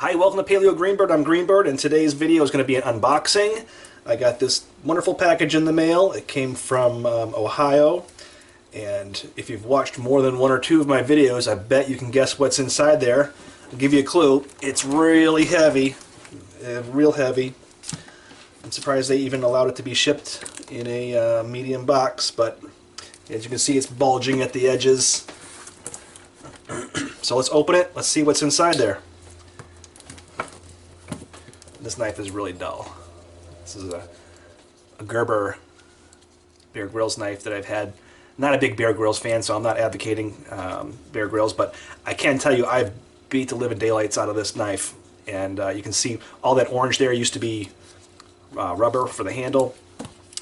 Hi, welcome to Paleo Greenbird. I'm Greenbird, and today's video is going to be an unboxing. I got this wonderful package in the mail. It came from Ohio, and if you've watched more than one or two of my videos, I bet you can guess what's inside there. I'll give you a clue. It's really heavy, real heavy. I'm surprised they even allowed it to be shipped in a medium box, but as you can see, it's bulging at the edges. So let's open it. Let's see what's inside there. This knife is really dull. This is a Gerber Bear Grylls knife that I've had. Not a big Bear Grylls fan, so I'm not advocating Bear Grylls, but I can tell you I've beat the living daylights out of this knife. And you can see all that orange there used to be rubber for the handle.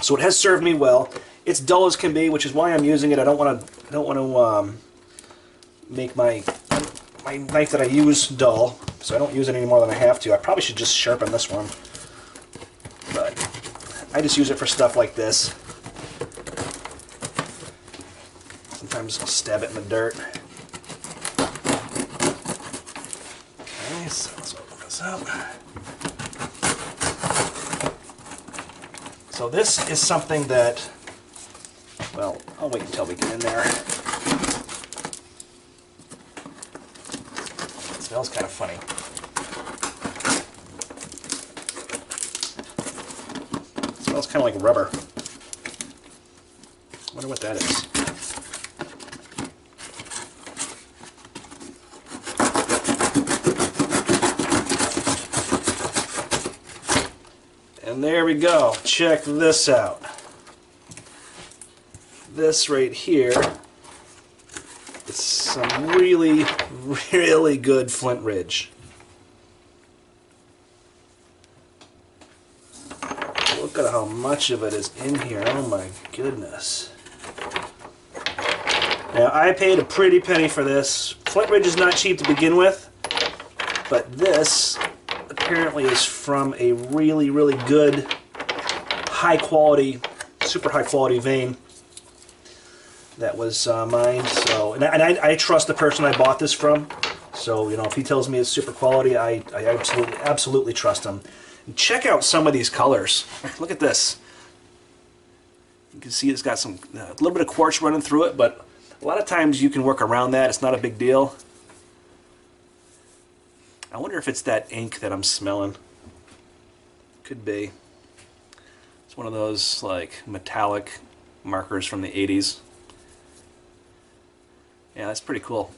So it has served me well. It's dull as can be, which is why I'm using it. I don't want to make my knife that I use dull, so I don't use it any more than I have to. I probably should just sharpen this one, but I just use it for stuff like this. Sometimes I'll stab it in the dirt. Okay, so let's open this up. So this is something that, well, I'll wait until we get in there. It smells kind of funny. It smells kind of like rubber. I wonder what that is. And there we go. Check this out. This right here is some really, really good Flint Ridge. Look at how much of it is in here. Oh my goodness. Now I paid a pretty penny for this. Flint Ridge is not cheap to begin with, but this apparently is from a really, really good, high quality, super high quality vein that was mined. So, and I trust the person I bought this from. So, you know, if he tells me it's super quality, I absolutely trust him. And check out some of these colors. Look at this. You can see it's got some a little bit of quartz running through it, but a lot of times you can work around that. It's not a big deal. I wonder if it's that ink that I'm smelling. Could be. It's one of those like metallic markers from the 80s. Yeah, that's pretty cool.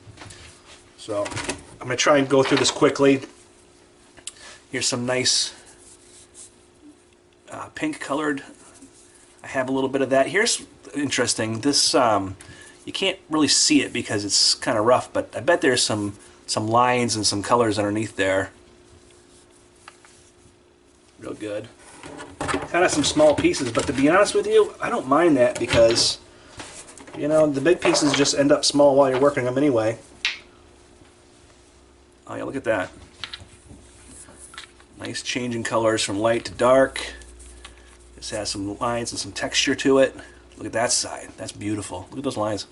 So I'm going to try and go through this quickly. Here's some nice pink colored. I have a little bit of that. Here's interesting. This you can't really see it because it's kind of rough, but I bet there's some lines and some colors underneath there. Real good. Kind of some small pieces, but to be honest with you, I don't mind that because, you know, the big pieces just end up small while you're working them anyway. Oh yeah, look at that. Nice change in colors from light to dark. This has some lines and some texture to it. Look at that side. That's beautiful. Look at those lines.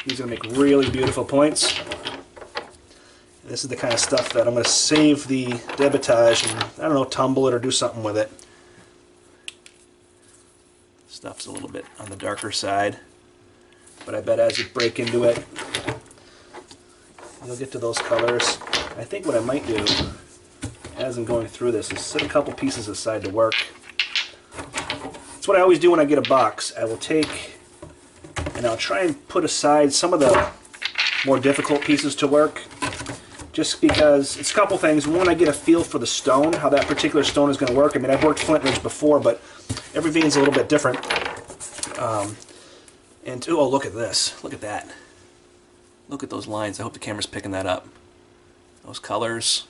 These are going to make really beautiful points. And this is the kind of stuff that I'm going to save the debitage and, I don't know, tumble it or do something with it. Stuff's a little bit on the darker side, but I bet as you break into it, you'll get to those colors. I think what I might do, as I'm going through this, is set a couple pieces aside to work. That's what I always do when I get a box. I will take, and I'll try and put aside some of the more difficult pieces to work, just because it's a couple things. One, I get a feel for the stone, how that particular stone is going to work. I mean, I've worked Flint Ridge before, but every vein's a little bit different. And two, oh, look at this. Look at that. Look at those lines. I hope the camera's picking that up. Those colors.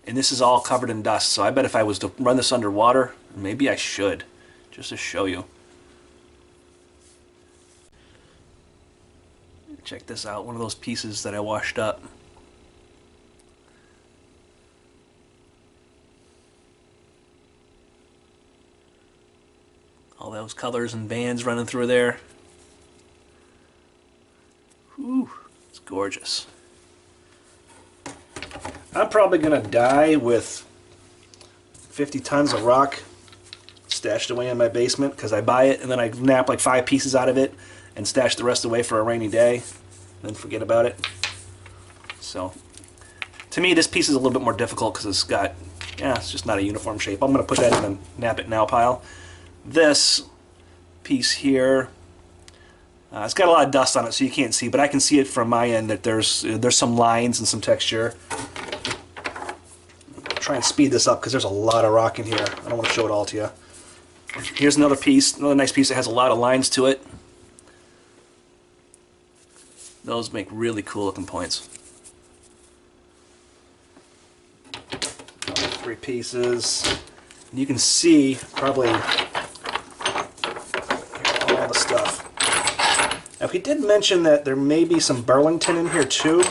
And this is all covered in dust, so I bet if I was to run this underwater, maybe I should, just to show you. Check this out, one of those pieces that I washed up. All those colors and bands running through there. Whew, it's gorgeous. I'm probably going to die with 50 tons of rock stashed away in my basement because I buy it and then I nap like 5 pieces out of it and stash the rest away for a rainy day, then forget about it. So, to me, this piece is a little bit more difficult because it's got, it's just not a uniform shape. I'm going to put that in the nap it now pile. This piece here, it's got a lot of dust on it, so you can't see, but I can see it from my end that there's some lines and some texture. I'll try and speed this up because there's a lot of rock in here. I don't want to show it all to you. Here's another piece, another nice piece that has a lot of lines to it. Those make really cool looking points. 3 pieces. And you can see probably all the stuff. Now he did mention that there may be some Burlington in here too.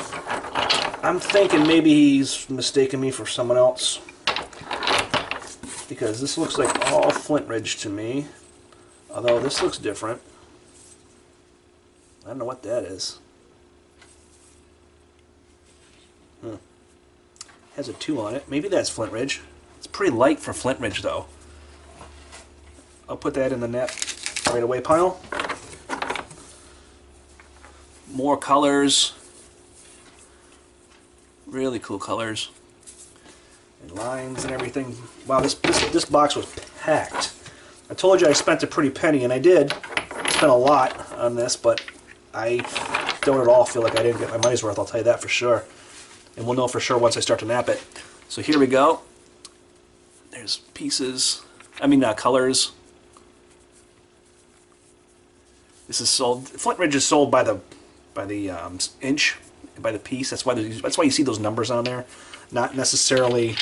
I'm thinking maybe he's mistaken me for someone else, because this looks like all Flint Ridge to me, although this looks different. I don't know what that is. Has a 2 on it. Maybe that's Flint Ridge. It's pretty light for Flint Ridge though. I'll put that in the net right away pile. More colors. Really cool colors. And lines and everything. Wow, this box was packed. I told you I spent a pretty penny, and I did. I spent a lot on this, but I don't at all feel like I didn't get my money's worth, I'll tell you that for sure. And we'll know for sure once I start to nap it. So here we go. There's pieces, colors. This is sold, Flint Ridge is sold by the inch, by the piece. That's why you see those numbers on there, not necessarily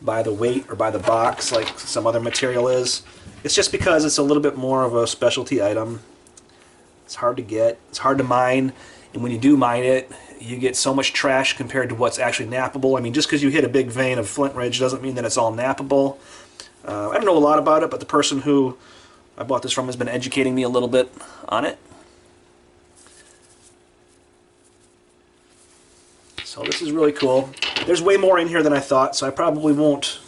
by the weight or by the box like some other material is. It's just because it's a little bit more of a specialty item. It's hard to get, it's hard to mine, and when you do mine it, you get so much trash compared to what's actually nappable. I mean, just because you hit a big vein of Flint Ridge doesn't mean that it's all nappable. I don't know a lot about it, but the person who I bought this from has been educating me a little bit on it. So this is really cool. There's way more in here than I thought, so I probably won't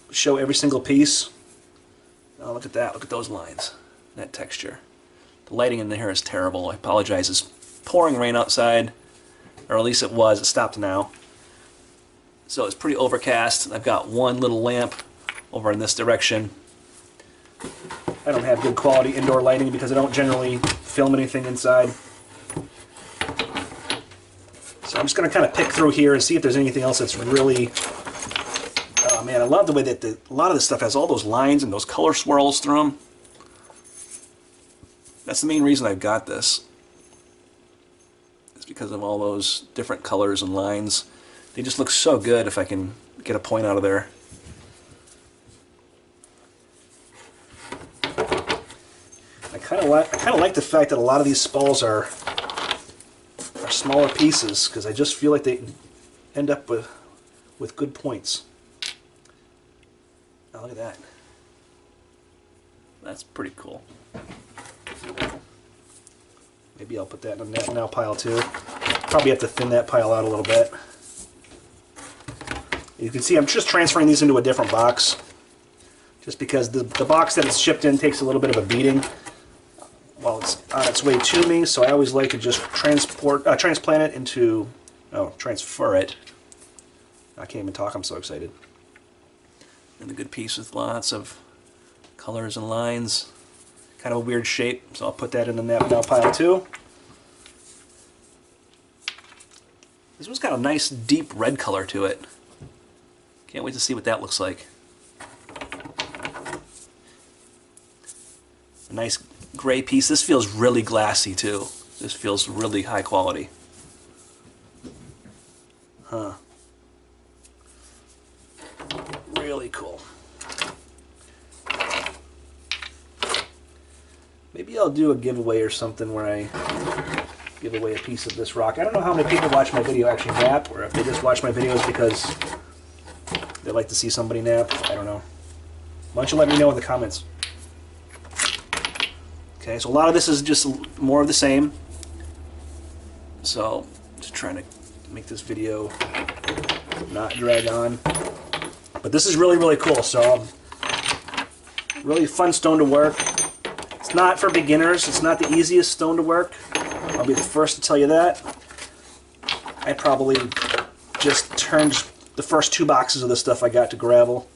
show every single piece. Oh, look at that. Look at those lines. That texture. The lighting in here is terrible. I apologize. It's pouring rain outside, or at least it was. It stopped now. So it's pretty overcast. I've got one little lamp over in this direction. I don't have good quality indoor lighting because I don't generally film anything inside. So I'm just going to kind of pick through here and see if there's anything else that's really... Oh man, I love the way that a lot of this stuff has all those lines and those color swirls through them. That's the main reason I've got this. It's because of all those different colors and lines. They just look so good if I can get a point out of there. I kind of like the fact that a lot of these spalls are smaller pieces, because I just feel like they end up with good points. Oh, look at that. That's pretty cool. Maybe I'll put that in the now pile too. Probably have to thin that pile out a little bit. You can see I'm just transferring these into a different box, just because the box that it's shipped in takes a little bit of a beating while it's on its way to me, so I always like to just transplant it into, transfer it. I can't even talk, I'm so excited. And a good piece with lots of colors and lines. Kind of a weird shape, so I'll put that in the nap now pile too. This one's got a nice deep red color to it. Can't wait to see what that looks like. A nice gray piece. This feels really glassy too. This feels really high quality. Huh. Really cool. Maybe I'll do a giveaway or something where I give away a piece of this rock. I don't know how many people watch my video actually nap, or if they just watch my videos because they like to see somebody nap. I don't know. Why don't you let me know in the comments. Okay, so a lot of this is just more of the same. So, just trying to make this video not drag on. But this is really, really cool. So, really fun stone to work. It's not for beginners. It's not the easiest stone to work. I'll be the first to tell you that. I probably just turned the first 2 boxes of the stuff I got to gravel.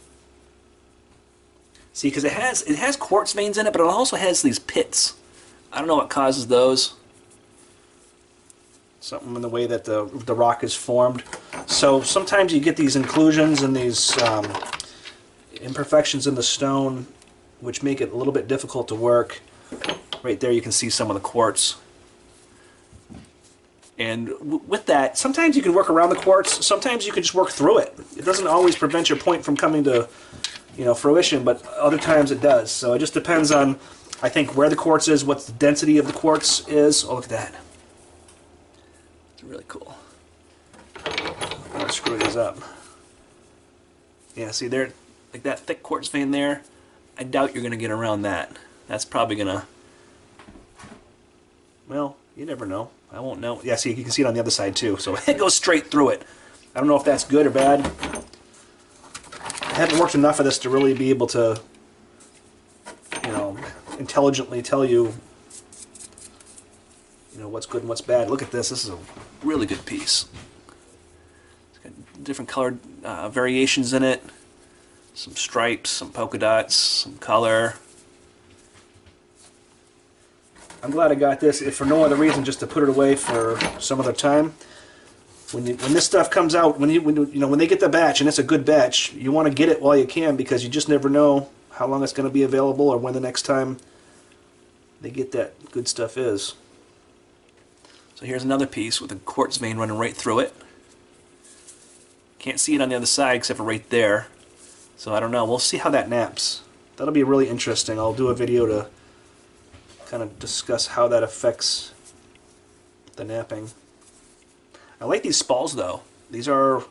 See, because it has quartz veins in it, but it also has these pits. I don't know what causes those. Something in the way that the rock is formed. So sometimes you get these inclusions and these imperfections in the stone, which make it a little bit difficult to work. Right there you can see some of the quartz. And with that, sometimes you can work around the quartz, sometimes you can just work through it. It doesn't always prevent your point from coming to, you know, fruition, but other times it does. So it just depends on, I think, where the quartz is, what the density of the quartz is. Oh, look at that. It's really cool. I'm going to screw these up. Yeah, see there, like that thick quartz vein there, I doubt you're going to get around that. That's probably going to, well, you never know. I won't know. Yeah, see, you can see it on the other side too. So it goes straight through it. I don't know if that's good or bad. I haven't worked enough of this to really be able to, you know, intelligently tell you, you know, what's good and what's bad. Look at this. This is a really good piece. It's got different colored variations in it. Some stripes, some polka dots, some color. I'm glad I got this, if for no other reason, just to put it away for some other time. When this stuff comes out, when they get the batch and it's a good batch, you want to get it while you can, because you just never know how long it's going to be available or when the next time they get that good stuff is. So here's another piece with a quartz vein running right through it. Can't see it on the other side except for right there. So I don't know. We'll see how that naps. That'll be really interesting. I'll do a video to kind of discuss how that affects the napping. I like these spalls though. These are,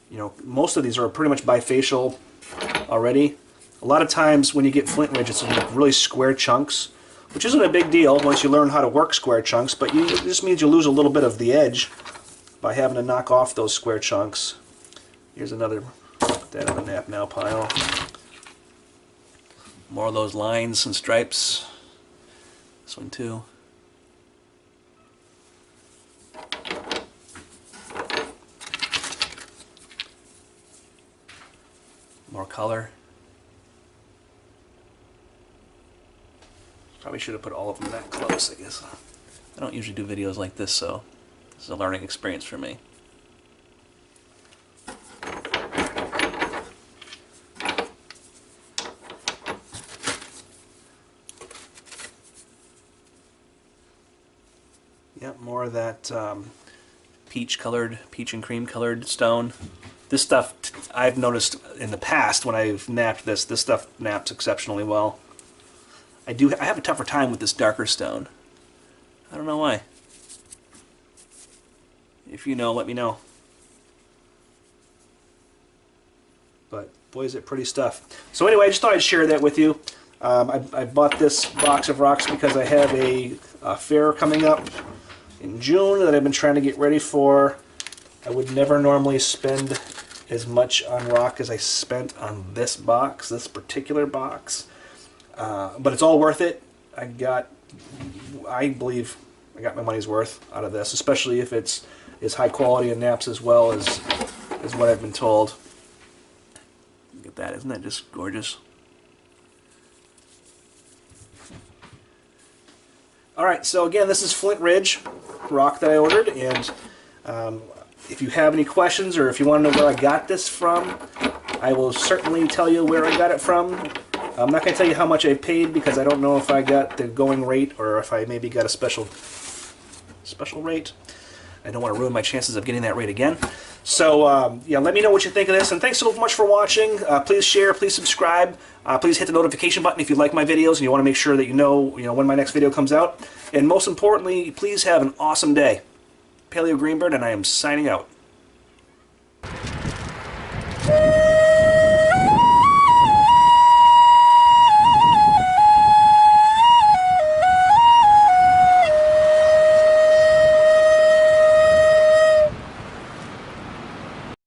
you know, most of these are pretty much bifacial already. A lot of times when you get flint ridge, it's in like really square chunks, which isn't a big deal once you learn how to work square chunks, but it just means you lose a little bit of the edge by having to knock off those square chunks. Here's another, put that in the nap now pile. More of those lines and stripes. This one too. More color. Probably should have put all of them that close, I guess. I don't usually do videos like this, so this is a learning experience for me. Yep, more of that peach and cream colored stone. This stuff, I've noticed in the past when I've napped this stuff naps exceptionally well. I have a tougher time with this darker stone. I don't know why. If you know, let me know. But boy, is it pretty stuff. So anyway, I just thought I'd share that with you. I bought this box of rocks because I have a fair coming up in June that I've been trying to get ready for. I would never normally spend as much on rock as I spent on this box, this particular box. But it's all worth it. I believe I got my money's worth out of this, especially if it's as high quality and naps as well as what I've been told. Look at that, isn't that just gorgeous? Alright, so again, this is Flint Ridge rock that I ordered, and if you have any questions or if you want to know where I got this from, I will certainly tell you where I got it from. I'm not going to tell you how much I paid because I don't know if I got the going rate or if I maybe got a special rate. I don't want to ruin my chances of getting that rate again. So yeah, let me know what you think of this, and thanks so much for watching. Please share, please subscribe, please hit the notification button if you like my videos and you want to make sure that you know when my next video comes out. And most importantly, please have an awesome day. Paleo Greenbird, and I am signing out.